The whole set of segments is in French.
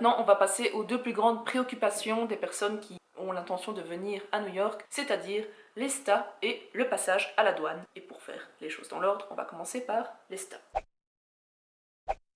maintenant, on va passer aux deux plus grandes préoccupations des personnes qui ont l'intention de venir à New York, c'est-à-dire l'ESTA et le passage à la douane. Et pour faire les choses dans l'ordre, on va commencer par l'ESTA.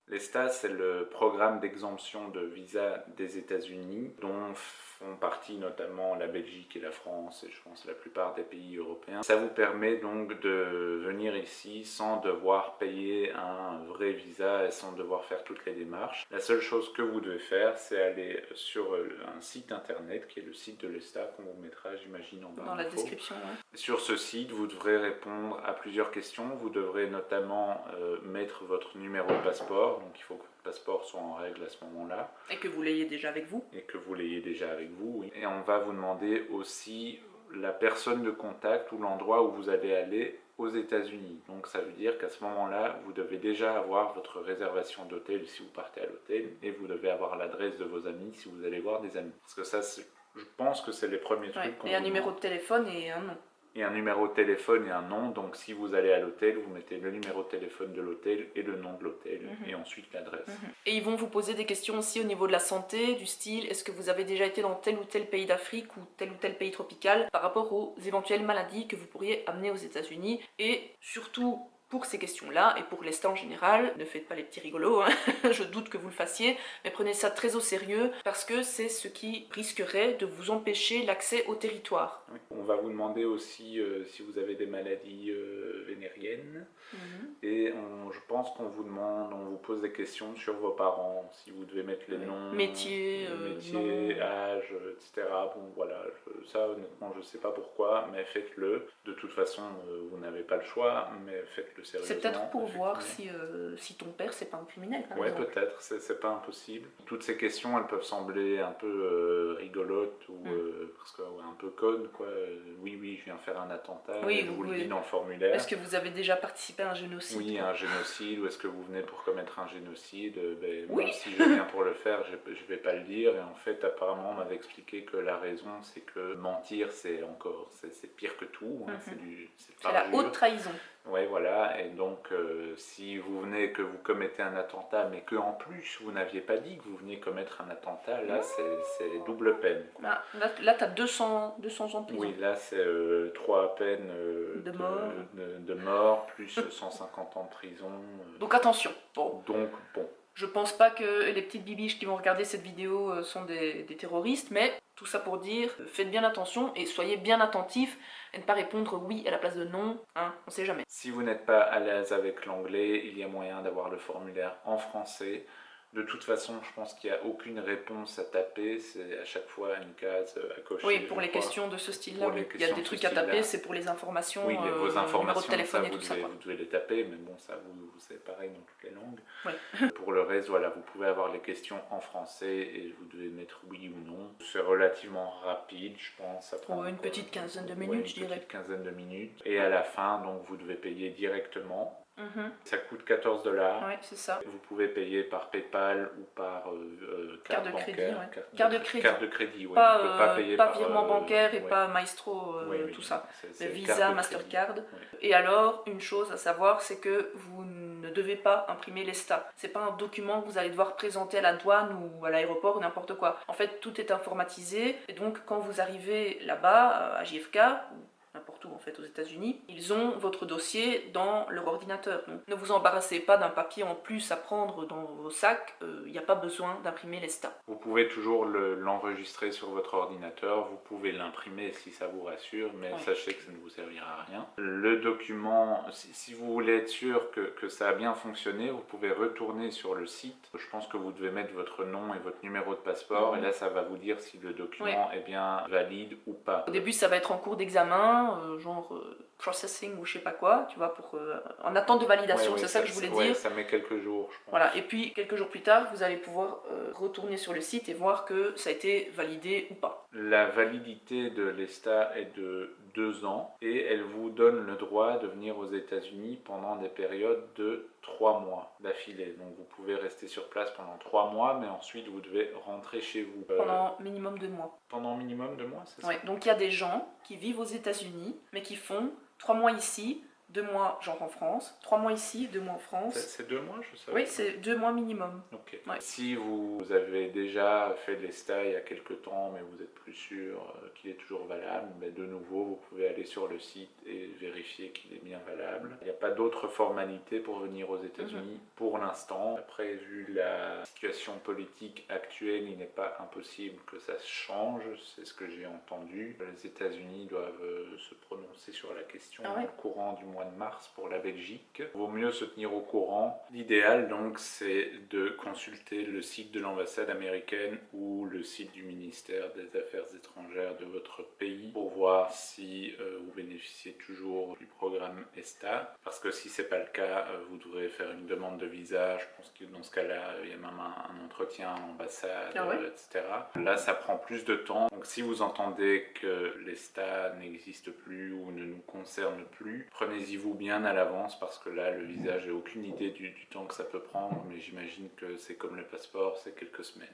L'ESTA, c'est le programme d'exemption de visa des États-Unis, dont font partie notamment la Belgique et la France, et je pense la plupart des pays européens. Ça vous permet donc de venir ici sans devoir payer un vrai visa et sans devoir faire toutes les démarches. La seule chose que vous devez faire, c'est aller sur un site internet, qui est le site de l'ESTA, qu'on vous mettra, j'imagine, en barre Dans la d'infos. description, ouais. Sur ce site, vous devrez répondre à plusieurs questions. Vous devrez notamment mettre votre numéro de passeport, donc il faut que votre passeport soit en règle à ce moment-là. Et que vous l'ayez déjà avec vous. Et que vous l'ayez déjà avec vous, oui. Et on va vous demander aussi la personne de contact ou l'endroit où vous allez aller aux États-Unis. Donc ça veut dire qu'à ce moment-là, vous devez déjà avoir votre réservation d'hôtel si vous partez à l'hôtel, et vous devez avoir l'adresse de vos amis si vous allez voir des amis. Parce que ça, je pense que c'est les premiers trucs qu'on Et un numéro de téléphone et un nom. Et un numéro de téléphone et un nom, donc si vous allez à l'hôtel, vous mettez le numéro de téléphone de l'hôtel et le nom de l'hôtel, et ensuite l'adresse. Et ils vont vous poser des questions aussi au niveau de la santé, du style, est-ce que vous avez déjà été dans tel ou tel pays d'Afrique ou tel pays tropical par rapport aux éventuelles maladies que vous pourriez amener aux États-Unis. Et surtout, pour ces questions-là, et pour l'ESTA en général, ne faites pas les petits rigolos, hein. Je doute que vous le fassiez, mais prenez ça très au sérieux, parce que c'est ce qui risquerait de vous empêcher l'accès au territoire. Oui. On va vous demander aussi si vous avez des maladies vénériennes, et je pense qu'on vous demande, on vous pose des questions sur vos parents, si vous devez mettre les noms, métier, âge, etc. Bon voilà, ça honnêtement je sais pas pourquoi, mais faites-le. De toute façon, vous n'avez pas le choix, mais faites-le sérieusement. C'est peut-être pour voir si ton père c'est pas un criminel, par ouais, exemple. peut-être, c'est pas impossible. Toutes ces questions, elles peuvent sembler un peu rigolotes ou parce que un peu connes, quoi. Oui, je viens faire un attentat, oui, je vous le dis dans le formulaire. Est-ce que vous avez déjà participé à un génocide? Oui, un génocide, ou est-ce que vous venez pour commettre un génocide? Oui. Moi, si je viens pour le faire, je vais pas le dire. Et en fait, apparemment, on m'avait expliqué que la raison, c'est que mentir, c'est pire que tout. Hein, c'est la haute trahison. Ouais, voilà, et donc si vous venez que vous commettez un attentat, mais que en plus vous n'aviez pas dit que vous veniez commettre un attentat, là c'est double peine. Là tu as 200 ans de prison. Oui, là c'est 3 peines de mort, plus 150 ans de prison. Donc attention. Bon. Je pense pas que les petites bibiches qui vont regarder cette vidéo sont des terroristes, mais tout ça pour dire, faites bien attention et soyez bien attentifs et ne pas répondre oui à la place de non, hein, on sait jamais. Si vous n'êtes pas à l'aise avec l'anglais, il y a moyen d'avoir le formulaire en français. De toute façon, je pense qu'il n'y a aucune réponse à taper, c'est à chaque fois une case à cocher. Oui, pour les questions de ce style-là, il y a des trucs à taper, c'est pour les informations, oui, vos informations, numéro de téléphone ça, et tout ça. Vous devez les taper, mais bon, ça, c'est pareil dans toutes les langues. Oui. Pour le reste, voilà, vous pouvez avoir les questions en français et vous devez mettre oui ou non. C'est relativement rapide, je pense. Ça prend une petite quinzaine de minutes, je dirais. Une petite quinzaine de minutes. Et à la fin, donc, vous devez payer directement. Ça coûte 14 $. Oui, c'est ça. Vous pouvez payer par PayPal ou par carte de crédit. Carte de crédit, oui. Pas virement bancaire et pas Maestro, tout ça. Le Visa, Mastercard. Et alors, une chose à savoir, c'est que vous ne devez pas imprimer l'ESTA. C'est pas un document que vous allez devoir présenter à la douane ou à l'aéroport ou n'importe quoi. En fait, tout est informatisé. Et donc, quand vous arrivez là-bas, à JFK, n'importe où en fait aux États-Unis, ils ont votre dossier dans leur ordinateur. Donc ne vous embarrassez pas d'un papier en plus à prendre dans vos sacs, il n'y a pas besoin d'imprimer l'ESTA. Vous pouvez toujours l'enregistrer sur votre ordinateur, vous pouvez l'imprimer si ça vous rassure, mais sachez que ça ne vous servira à rien. Le document, si vous voulez être sûr que ça a bien fonctionné, vous pouvez retourner sur le site. Je pense que vous devez mettre votre nom et votre numéro de passeport, et là ça va vous dire si le document est bien valide ou pas. Au début ça va être en cours d'examen, processing ou je sais pas quoi, tu vois, en attente de validation, c'est ça que je voulais dire. Ça met quelques jours, je pense. Voilà, et puis quelques jours plus tard, vous allez pouvoir retourner sur le site et voir que ça a été validé ou pas. La validité de l'ESTA est de 2 ans et elle vous donne le droit de venir aux États-Unis pendant des périodes de 3 mois d'affilée. Donc vous pouvez rester sur place pendant 3 mois, mais ensuite vous devez rentrer chez vous. Pendant minimum 2 mois. Pendant minimum 2 mois, c'est ça? Oui, donc il y a des gens qui vivent aux États-Unis, mais qui font 3 mois ici, 2 mois genre en France, 3 mois ici, 2 mois en France. C'est 2 mois, je sais. Oui, c'est 2 mois minimum. Ok. Ouais. Si vous avez déjà fait de l'ESTA il y a quelques temps, mais vous êtes plus sûr qu'il est toujours valable, mais de nouveau, vous pouvez aller sur le site et vérifier qu'il est bien valable. Il n'y a pas d'autres formalités pour venir aux États-Unis pour l'instant. Après, vu la situation politique actuelle, il n'est pas impossible que ça change, c'est ce que j'ai entendu. Les États-Unis doivent se prononcer sur la question dans le courant du mois de mars pour la Belgique. Il vaut mieux se tenir au courant. L'idéal donc c'est de consulter le site de l'ambassade américaine ou le site du ministère des Affaires étrangères de votre pays pour voir si vous bénéficiez toujours du programme ESTA. Parce que si c'est pas le cas, vous devrez faire une demande de visa. Je pense que dans ce cas-là, il y a même un entretien à l'ambassade, etc. Là, ça prend plus de temps. Donc si vous entendez que l'ESTA n'existe plus ou ne nous concerne plus, prenez-y vous bien à l'avance parce que là, le visa, j'ai aucune idée du temps que ça peut prendre, mais j'imagine que c'est comme le passeport, c'est quelques semaines.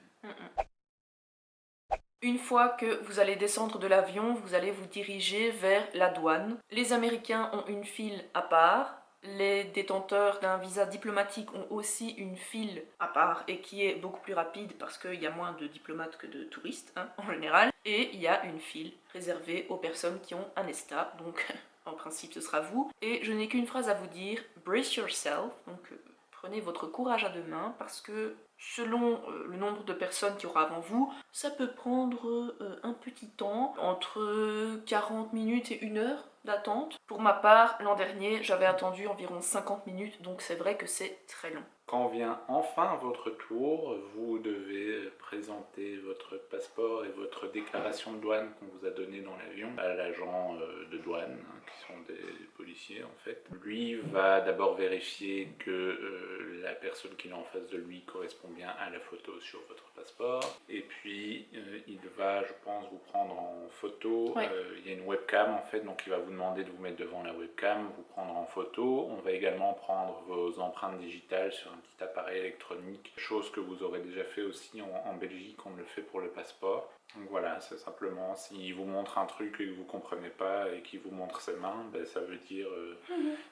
Une fois que vous allez descendre de l'avion, vous allez vous diriger vers la douane. Les Américains ont une file à part. Les détenteurs d'un visa diplomatique ont aussi une file à part et qui est beaucoup plus rapide parce qu'il y a moins de diplomates que de touristes en général. Et il y a une file réservée aux personnes qui ont un ESTA, donc en principe ce sera vous. Et je n'ai qu'une phrase à vous dire, brace yourself, donc prenez votre courage à deux mains parce que selon le nombre de personnes qu'il y aura avant vous, ça peut prendre un petit temps, entre 40 minutes et 1 heure d'attente. Pour ma part, l'an dernier, j'avais attendu environ 50 minutes, donc c'est vrai que c'est très long. Quand vient enfin votre tour, vous devez présenter votre passeport et votre déclaration de douane qu'on vous a donnée dans l'avion à l'agent de douane, qui sont des policiers en fait. Lui va d'abord vérifier que la personne qui est en face de lui correspond bien à la photo sur votre passeport. Et puis il va, je pense, vous prendre en photo. Il y a une webcam en fait, donc il va vous demander de vous mettre devant la webcam, vous prendre en photo. On va également prendre vos empreintes digitales sur un petit appareil électronique, chose que vous aurez déjà fait aussi en Belgique, on le fait pour le passeport. Donc voilà, c'est simplement, s'il vous montre un truc et que vous ne comprenez pas et qu'il vous montre ses mains, ben, ça veut dire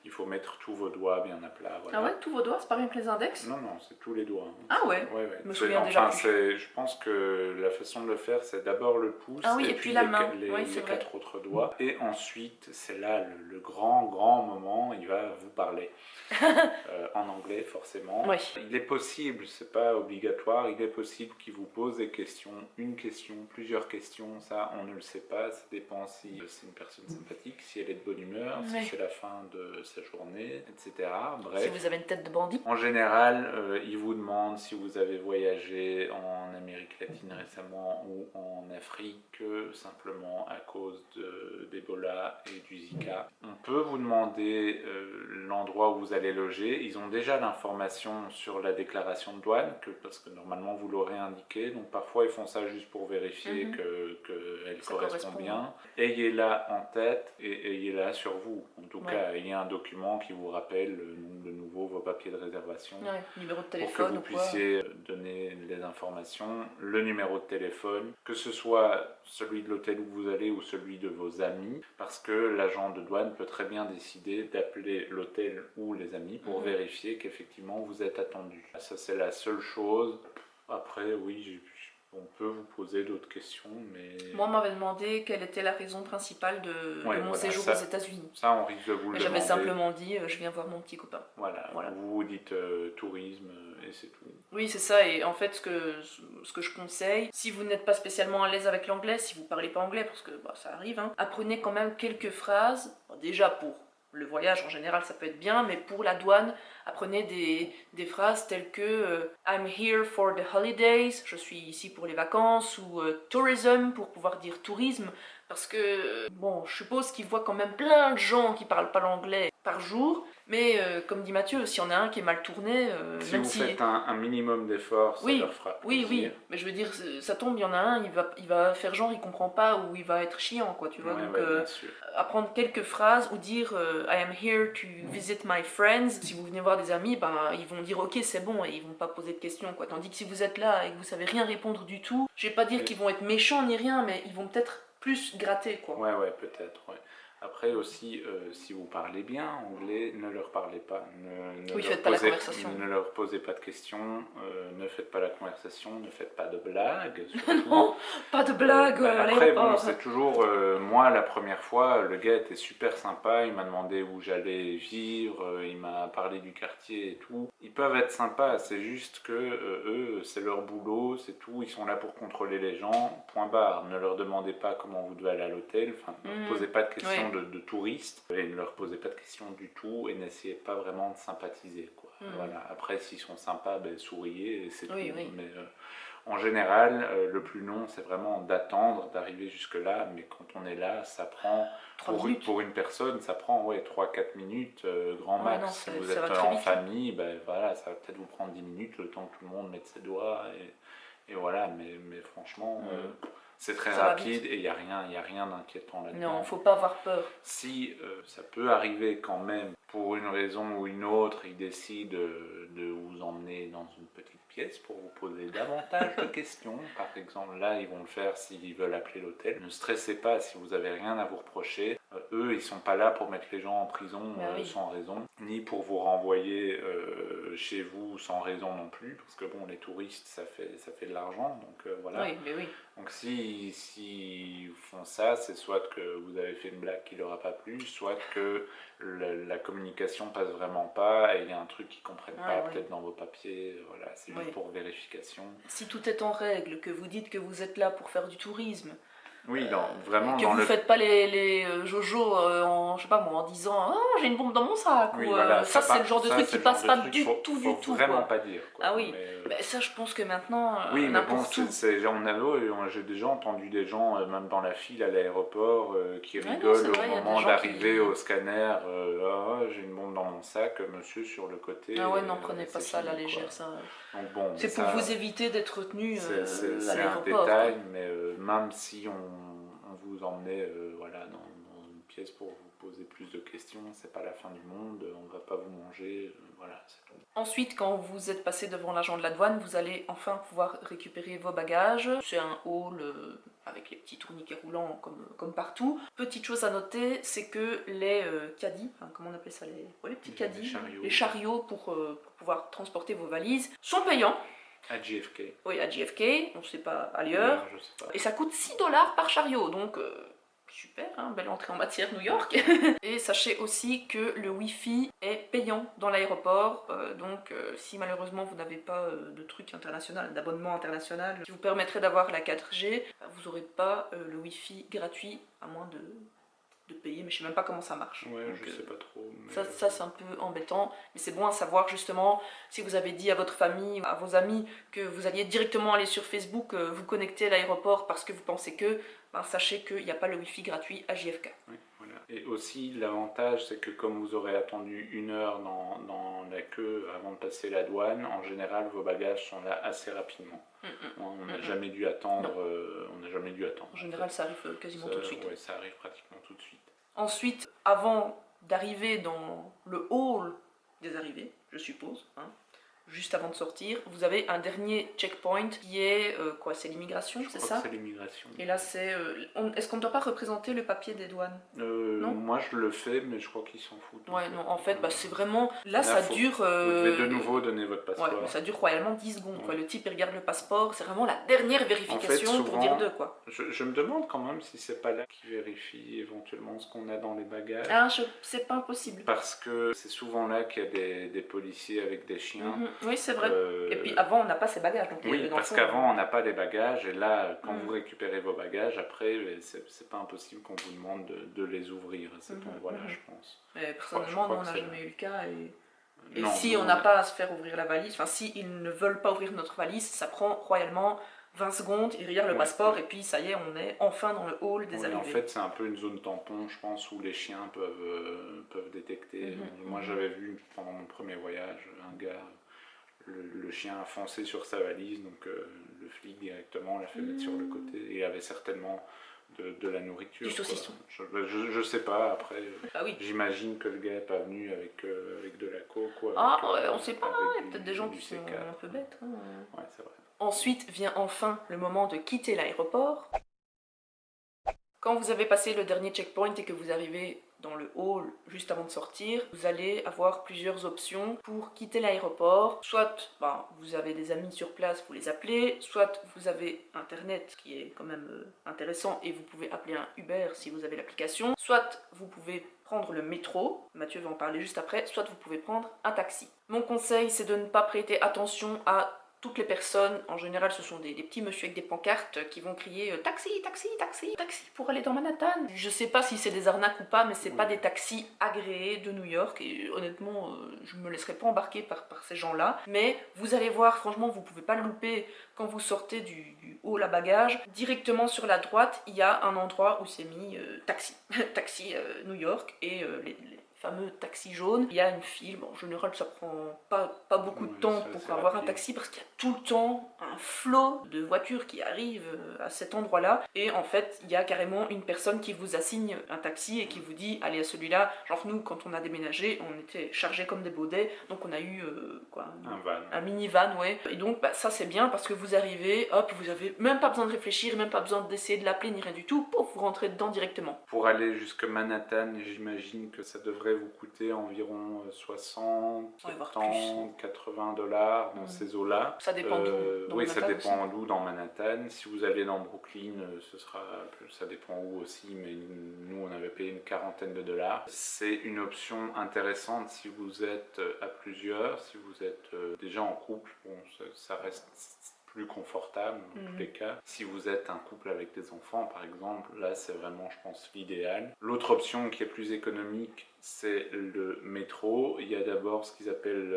il faut mettre tous vos doigts bien à plat. Voilà. Ah ouais, tous vos doigts, c'est pas rien que les index? Non, non, c'est tous les doigts. Ah ouais, Je me souviens déjà plus. Je pense que la façon de le faire, c'est d'abord le pouce et puis la main. les 4 autres doigts. Et ensuite, c'est là le grand moment, il va vous parler. En anglais, forcément. Il est possible, c'est pas obligatoire, il est possible qu'il vous pose des questions, une question, plusieurs questions, ça on ne le sait pas, ça dépend si c'est une personne sympathique, si elle est de bonne humeur, si c'est la fin de sa journée, etc. Bref. Si vous avez une tête de bandit. En général, il vous demande si vous avez voyagé en Amérique latine récemment ou en Afrique, simplement à cause d'Ebola et du Zika. On peut vous demander l'endroit où vous allez loger. Ils ont déjà l'information sur la déclaration de douane, parce que normalement vous l'aurez indiqué, donc parfois ils font ça juste pour vérifier qu'elle correspond bien. Ayez-la en tête et ayez-la sur vous. En tout cas, ayez un document qui vous rappelle de nouveau vos papiers de réservation, numéro de téléphone, pour que vous puissiez donner les informations, le numéro de téléphone, que ce soit celui de l'hôtel où vous allez ou celui de vos amis, parce que l'agent de douane peut très bien décider d'appeler l'hôtel ou les amis pour vérifier qu'effectivement vous êtes attendu. Ça c'est la seule chose. Après oui, on peut vous poser d'autres questions, mais... Moi, on m'avait demandé quelle était la raison principale de mon séjour aux États-Unis. Ça, on risque de vous le demander. J'avais simplement dit, je viens voir mon petit copain. Voilà. Vous dites tourisme et c'est tout. Oui, c'est ça, et en fait, ce que je conseille, si vous n'êtes pas spécialement à l'aise avec l'anglais, si vous parlez pas anglais, parce que ça arrive, apprenez quand même quelques phrases, déjà pour le voyage en général ça peut être bien, mais pour la douane, apprenez des phrases telles que I'm here for the holidays, je suis ici pour les vacances, ou tourism pour pouvoir dire tourisme, parce que bon, je suppose qu'ils voient quand même plein de gens qui parlent pas l'anglais par jour, mais comme dit Mathieu, s'il y en a un qui est mal tourné, si même vous faites un minimum d'efforts, ça leur fera plaisir. Oui, mais je veux dire, ça tombe, il y en a un, il va faire genre, il comprend pas, ou il va être chiant, quoi, tu vois, donc apprendre quelques phrases, ou dire I am here to visit my friends, si vous venez voir des amis, ils vont dire ok c'est bon, et ils vont pas poser de questions, quoi, tandis que si vous êtes là et que vous savez rien répondre du tout, je vais pas dire qu'ils vont être méchants ni rien, mais ils vont peut-être plus gratter, quoi. Ouais, peut-être, Après aussi, si vous parlez bien anglais, ne leur parlez pas. Ne leur posez pas de questions, ne faites pas la conversation, ne faites pas de blagues. Non, pas de blagues à Après, l'aéroport. bon, c'est toujours... moi, la première fois, le gars était super sympa, il m'a demandé où j'allais vivre, il m'a parlé du quartier et tout. Ils peuvent être sympas, c'est juste que eux, c'est leur boulot, c'est tout, ils sont là pour contrôler les gens, point barre. Ne leur demandez pas comment vous devez aller à l'hôtel, enfin, ne leur posez pas de questions de touristes, et ne leur posez pas de questions du tout, et n'essayez pas vraiment de sympathiser, quoi. Voilà. Après, s'ils sont sympas, ben, souriez, et c'est tout. Mais en général, le plus long, c'est vraiment d'attendre, d'arriver jusque-là, mais quand on est là, ça prend, pour une personne, ça prend 3-4 minutes, grand max. Si vous êtes en famille, ben, voilà, ça va peut-être vous prendre 10 minutes, le temps que tout le monde mette ses doigts, et voilà, mais franchement... c'est très rapide et il n'y a rien d'inquiétant là-dedans. Non, il ne faut pas avoir peur. Si ça peut arriver quand même, pour une raison ou une autre, ils décident de vous emmener dans une petite pièce pour vous poser davantage de questions. Par exemple, là, ils vont le faire s'ils veulent appeler l'hôtel. Ne stressez pas si vous n'avez rien à vous reprocher. Eux, ils ne sont pas là pour mettre les gens en prison sans raison, ni pour vous renvoyer chez vous sans raison non plus, parce que bon, les touristes, ça fait de l'argent, donc voilà. Oui, mais oui. Donc si font ça, c'est soit que vous avez fait une blague qui leur a pas plu, soit que la communication passe vraiment pas et il y a un truc qu'ils comprennent pas peut-être dans vos papiers, voilà, c'est juste pour vérification. Si tout est en règle, que vous dites que vous êtes là pour faire du tourisme, oui, non, vraiment. Que vous ne faites pas les jojo en, je sais pas moi, en disant oh, j'ai une bombe dans mon sac. Oui, ou, voilà, ça, c'est le genre de truc qui passe pas du tout. Faut vraiment pas dire. Quoi. Ah oui, mais ça, je pense que maintenant. Oui, mais bon, j'ai déjà entendu des gens, même dans la file à l'aéroport, qui rigolent au moment d'arriver au scanner. J'ai une bombe dans mon sac, monsieur sur le côté. Ah ouais, non, prenez pas ça à la légère, ça. Donc bon, c'est pour vous éviter d'être retenu à l'aéroport. C'est un détail, mais même si on vous emmenait voilà, dans une pièce pour vous poser plus de questions, c'est pas la fin du monde, on va pas vous manger, voilà, c'est tout. Ensuite, quand vous êtes passé devant l'agent de la douane, vous allez enfin pouvoir récupérer vos bagages. C'est un hall avec les petits tourniquets roulants comme partout. Petite chose à noter, c'est que les caddies, enfin, comment on appelle ça, les petits caddies, les chariots pour pouvoir transporter vos valises, sont payants. À JFK. Oui, à JFK, on ne sait pas ailleurs. Je sais pas. Et ça coûte 6 $ par chariot, donc super, hein, belle entrée en matière New York. Et sachez aussi que le Wi-Fi est payant dans l'aéroport, donc si malheureusement vous n'avez pas de truc international, d'abonnement international qui vous permettrait d'avoir la 4G, vous n'aurez pas le Wi-Fi gratuit, à moins de payer, mais je sais même pas comment ça marche. Ouais, donc, je sais pas trop. Mais... Ça c'est un peu embêtant, mais c'est bon à savoir justement, si vous avez dit à votre famille, à vos amis, que vous alliez directement aller sur Facebook, vous connecter à l'aéroport parce que vous pensez que, ben, sachez qu'il n'y a pas le Wi-Fi gratuit à JFK. Oui, voilà. Et aussi, l'avantage, c'est que comme vous aurez attendu 1 heure dans la queue avant de passer la douane, en général, vos bagages sont là assez rapidement. On n'a jamais dû attendre. En général, ça arrive quasiment tout de suite. Oui, ça arrive pratiquement tout de suite. Ensuite, avant d'arriver dans le hall des arrivées, je suppose, hein, juste avant de sortir, vous avez un dernier checkpoint qui est quoi, c'est l'immigration, c'est ça? C'est l'immigration. Et là, c'est. Est-ce qu'on ne doit pas représenter le papier des douanes? Non. Moi, je le fais, mais je crois qu'ils s'en foutent. Ouais, non, en fait, c'est vraiment. Là, ça dure. Vous devez de nouveau donner votre passeport. Ouais, ça dure royalement 10 secondes. Ouais. Quoi. Le type, il regarde le passeport, c'est vraiment la dernière vérification en fait, souvent, pour dire deux, quoi. Je me demande quand même si c'est pas là qui vérifie éventuellement ce qu'on a dans les bagages. Ah, c'est pas impossible. Parce que c'est souvent là qu'il y a des policiers avec des chiens. Oui, c'est vrai. Et puis avant, on n'a pas ces bagages. Donc oui, parce qu'avant, on n'a pas les bagages. Et là, quand vous récupérez vos bagages, après, c'est pas impossible qu'on vous demande de les ouvrir à cet endroit-là, je pense. Mais personnellement, nous, on n'a jamais eu le cas. Et si on n'a pas à se faire ouvrir la valise, enfin, si ils ne veulent pas ouvrir notre valise, ça prend royalement 20 secondes, ils regardent le passeport et puis ça y est, on est enfin dans le hall des arrivées. En fait, c'est un peu une zone tampon, je pense, où les chiens peuvent détecter. Moi, j'avais vu pendant mon premier voyage un gars, le chien a foncé sur sa valise, donc le flic directement l'a fait mettre sur le côté. Et il avait certainement de la nourriture. Du saucisson. Je sais pas, après, oui. J'imagine que le gars n'est pas venu avec de la coke. On sait pas, il y a peut-être des gens qui sont un peu bêtes. Hein. Ouais, c'est vrai. Ensuite vient enfin le moment de quitter l'aéroport. Quand vous avez passé le dernier checkpoint et que vous arrivez dans le hall juste avant de sortir, vous allez avoir plusieurs options pour quitter l'aéroport. Soit vous avez des amis sur place, vous les appelez, soit vous avez internet qui est quand même intéressant et vous pouvez appeler un Uber si vous avez l'application, soit vous pouvez prendre le métro, Mathieu va en parler juste après, soit vous pouvez prendre un taxi. Mon conseil, c'est de ne pas prêter attention à toutes les personnes. En général, ce sont des petits monsieur avec des pancartes qui vont crier « Taxi, taxi, taxi, taxi pour aller dans Manhattan ». Je sais pas si c'est des arnaques ou pas, mais c'est pas des taxis agréés de New York. Et honnêtement, je me laisserai pas embarquer par ces gens-là. Mais vous allez voir, franchement, vous pouvez pas le louper quand vous sortez du hall à bagages. Directement sur la droite, il y a un endroit où c'est mis taxi. Taxi New York et les fameux taxi jaune. Il y a une file, en général ça prend pas beaucoup de temps pour avoir un taxi parce qu'il y a tout le temps un flot de voitures qui arrivent à cet endroit-là et en fait il y a carrément une personne qui vous assigne un taxi et qui vous dit allez à celui-là. Genre nous quand on a déménagé on était chargés comme des baudets donc on a eu un minivan, ouais. Et donc ça c'est bien parce que vous arrivez, hop, vous avez même pas besoin de réfléchir, même pas besoin d'essayer de l'appeler ni rien du tout, pouf, vous rentrez dedans directement. Pour aller jusque Manhattan, j'imagine que ça devrait vous coûter environ 60, 70, 80 $, dans ces eaux-là. Ça dépend d'où. Oui, ça dépend d'où dans Manhattan. Si vous allez dans Brooklyn, ça dépend où aussi, mais nous on avait payé une quarantaine de dollars. C'est une option intéressante si vous êtes à plusieurs, si vous êtes déjà en couple, bon, ça reste plus confortable dans tous les cas. Si vous êtes un couple avec des enfants par exemple, là c'est vraiment je pense l'idéal. L'autre option qui est plus économique, c'est le métro. Il y a d'abord ce qu'ils appellent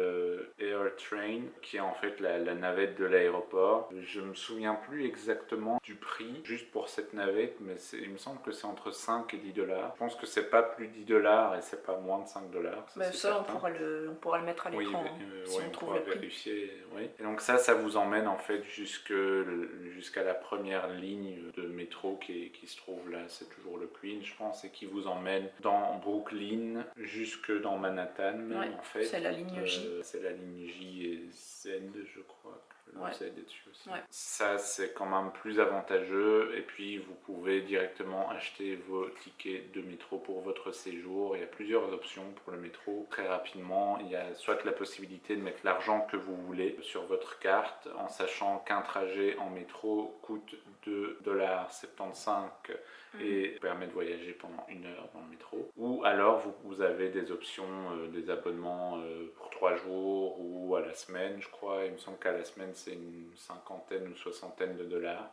Air Train, qui est en fait la navette de l'aéroport. Je me souviens plus exactement du prix, juste pour cette navette, mais il me semble que c'est entre 5 et 10 dollars. Je pense que c'est pas plus 10 dollars et c'est pas moins de 5 dollars. Ça on pourra le mettre à l'écran si on trouve le prix. Vérifier, oui. Et donc ça vous emmène en fait jusqu'à la première ligne de métro qui se trouve là, c'est toujours le Queen je pense, et qui vous emmène dans Brooklyn jusque dans Manhattan même, en fait. C'est la ligne J. C'est la ligne J et Z je crois. Le Z est dessus aussi. Ouais. Ça c'est quand même plus avantageux et puis vous pouvez directement acheter vos tickets de métro pour votre séjour. Il y a plusieurs options pour le métro. Très rapidement, il y a soit la possibilité de mettre l'argent que vous voulez sur votre carte en sachant qu'un trajet en métro coûte 2,75 $ et permet de voyager pendant 1 heure dans le métro. Ou alors vous avez des options, des abonnements pour 3 jours ou à la semaine, je crois. Il me semble qu'à la semaine c'est une cinquantaine ou soixantaine de dollars.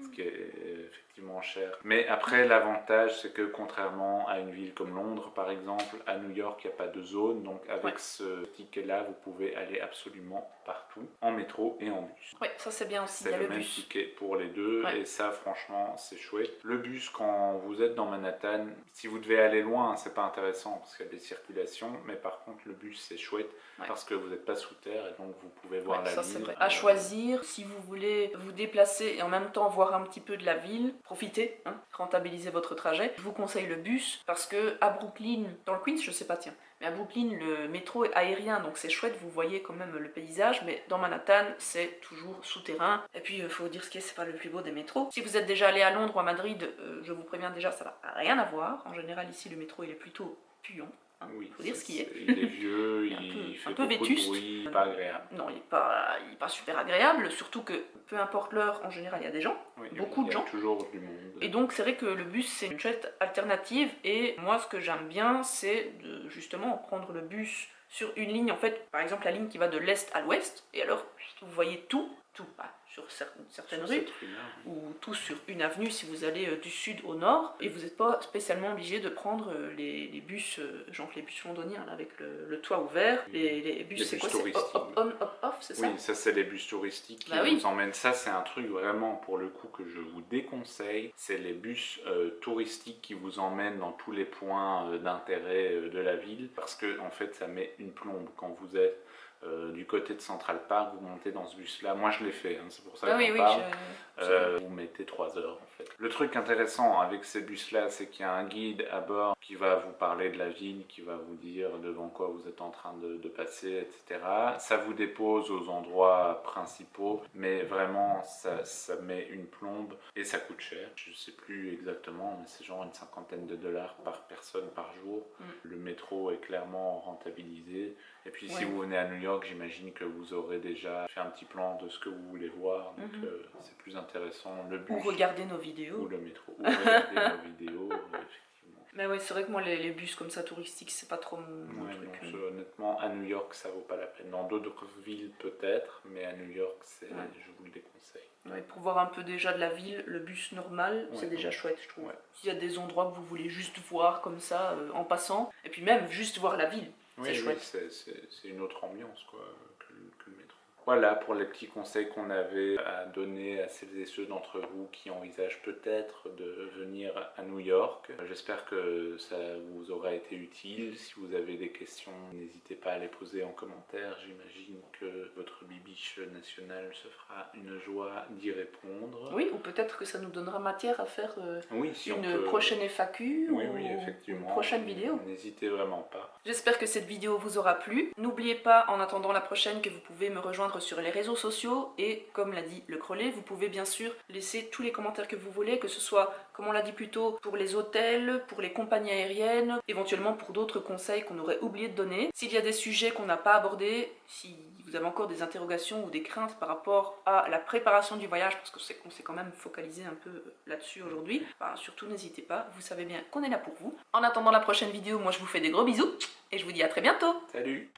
Ce qui est effectivement cher. Mais après l'avantage c'est que contrairement à une ville comme Londres par exemple, à New York il n'y a pas de zone, donc avec ce ticket là vous pouvez aller absolument partout, en métro et en bus. Ouais, ça c'est bien aussi, il y a le même ticket pour les deux et ça franchement c'est chouette. Le bus quand vous êtes dans Manhattan, si vous devez aller loin c'est pas intéressant parce qu'il y a des circulations, mais par contre le bus c'est chouette parce que vous n'êtes pas sous terre et donc vous pouvez voir la ville. Vrai. À choisir, si vous voulez vous déplacer et en même temps voir un petit peu de la ville, profitez, rentabilisez votre trajet. Je vous conseille le bus parce que à Brooklyn, dans le Queens je sais pas tiens, mais à Brooklyn le métro est aérien donc c'est chouette, vous voyez quand même le paysage, mais dans Manhattan c'est toujours souterrain et puis il faut dire ce qui est, c'est pas le plus beau des métros. Si vous êtes déjà allé à Londres ou à Madrid, je vous préviens déjà ça n'a rien à voir. En général ici le métro il est plutôt puant. Oui, faut dire ce qui est. Il est vieux, il fait beaucoup vétuste. De bruit, pas agréable. Non, il n'est pas super agréable, surtout que peu importe l'heure, en général il y a des gens, beaucoup de gens. Il y a toujours du monde. Et donc c'est vrai que le bus c'est une chouette alternative et moi ce que j'aime bien c'est de justement prendre le bus sur une ligne, en fait par exemple la ligne qui va de l'est à l'ouest et alors vous voyez tout sur certaines rues, ou tout sur une avenue si vous allez du sud au nord, et vous n'êtes pas spécialement obligé de prendre les bus, genre les bus londoniens là, avec le toit ouvert, les bus c'est quoi, c'est hop-on, hop-off, c'est ça? Oui, ça c'est les bus touristiques qui vous emmènent, ça c'est un truc vraiment pour le coup que je vous déconseille, c'est les bus touristiques qui vous emmènent dans tous les points d'intérêt de la ville, parce que en fait ça met une plombe quand vous êtes du côté de Central Park, vous montez dans ce bus-là. Moi, je l'ai fait, hein, c'est pour ça que oui, j'en parle. Vous mettez 3 heures, en fait. Le truc intéressant avec ces bus-là, c'est qu'il y a un guide à bord qui va vous parler de la ville, qui va vous dire devant quoi vous êtes en train de passer, etc. Ça vous dépose aux endroits principaux, mais vraiment, ça met une plombe et ça coûte cher. Je sais plus exactement, mais c'est genre une $50 par personne par jour. Le métro est clairement rentabilisé. Et puis si vous venez à New York, j'imagine que vous aurez déjà fait un petit plan de ce que vous voulez voir, donc c'est plus intéressant. Le bus, ou regarder nos vidéos. Ou le métro, ou regarder nos vidéos, effectivement. Mais ouais, c'est vrai que moi les bus comme ça touristiques, c'est pas trop mon truc. Donc, honnêtement, à New York, ça vaut pas la peine. Dans d'autres villes peut-être, mais à New York, je vous le déconseille. Ouais, pour voir un peu déjà de la ville, le bus normal, c'est déjà chouette, je trouve. S'il y a des endroits que vous voulez juste voir comme ça, en passant, et puis même juste voir la ville, c'est chouette. C'est une autre ambiance quoi, que le métro. Voilà pour les petits conseils qu'on avait à donner à celles et ceux d'entre vous qui envisagent peut-être de venir à New York. J'espère que ça vous aura été utile. Si vous avez des questions, n'hésitez pas à les poser en commentaire. J'imagine que votre bibiche nationale se fera une joie d'y répondre. Oui, ou peut-être que ça nous donnera matière à faire une prochaine FAQ ou une prochaine vidéo. N'hésitez vraiment pas. J'espère que cette vidéo vous aura plu. N'oubliez pas, en attendant la prochaine, que vous pouvez me rejoindre sur les réseaux sociaux et, comme l'a dit le Crelet, vous pouvez bien sûr laisser tous les commentaires que vous voulez, que ce soit, comme on l'a dit plus tôt, pour les hôtels, pour les compagnies aériennes, éventuellement pour d'autres conseils qu'on aurait oublié de donner. S'il y a des sujets qu'on n'a pas abordés, si vous avez encore des interrogations ou des craintes par rapport à la préparation du voyage, parce qu'on s'est quand même focalisé un peu là-dessus aujourd'hui, surtout n'hésitez pas, vous savez bien qu'on est là pour vous. En attendant la prochaine vidéo, moi je vous fais des gros bisous et je vous dis à très bientôt. Salut.